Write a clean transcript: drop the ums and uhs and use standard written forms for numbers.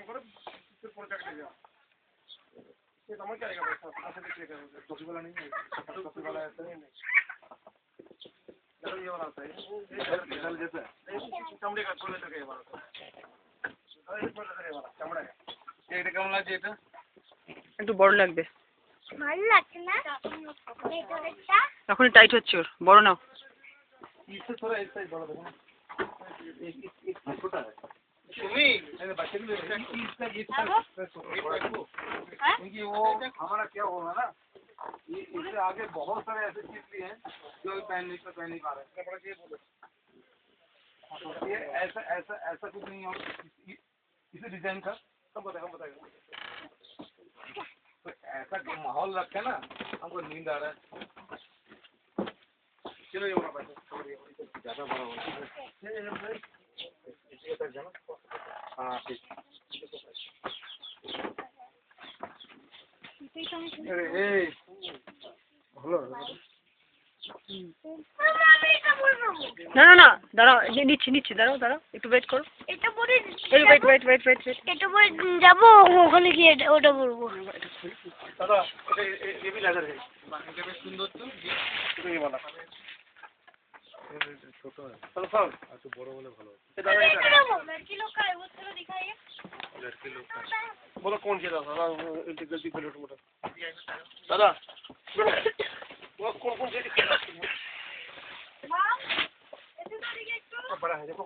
काम करो फिर प्रोजेक्ट ले जाओ ये समझ जाएगा बस ऐसे देखिएगा टोपी वाला नहीं है टोपी वाला ऐसा नहीं ये वाला आता है निकल जैसा चमड़े का खोले लगे वाला अरे ये खोले लगे वाला चमड़ा है এটা কেমন লাগছে এটা একটু বড় লাগবে ভালো লাগছে না ভেতরটা এখন টাইট হচ্ছে ওর বড় নাও इससे थोड़ा एक साइज बड़ा देखो ना एक छोटा है सुमी अरे बच्चे के लिए इसका क्योंकि वो हमारा क्या होगा ना ये इससे आगे बहुत सारे ऐसे चीज भी हैं जो अभी पहन नहीं पा रहे कपड़ा ये बोलो ये ऐसा ऐसा ऐसा कुछ नहीं हो इसे डिजाइन का हम बताएगा तो ऐसा माहौल रखे ना हमको नींद आ रहा है चलो ये वाला पैसा ज़्यादा बड़ा होगा हाँ ठीक अरे ए ভালো না না না দাঁড়াও নিচ্ছি দাঁড়াও একটু ওয়েট করো এটা পরে ওয়েট এটা পরে যাবো ওখানে গিয়ে ওটা পরবো दादा ये भी लेदर है ये भी सुंदर तो ये वाला छोटा है चलो सर तो बड़ा वाला ভালো है दादा लड़की लोग का है वो थोड़ा दिखाइए लड़की लोग का बोलो कौन सी दादा इनकी गलती प्लेट मोटा दादा वो कौन सी दिखाना मां ऐसे तरीके का बड़ा है देखो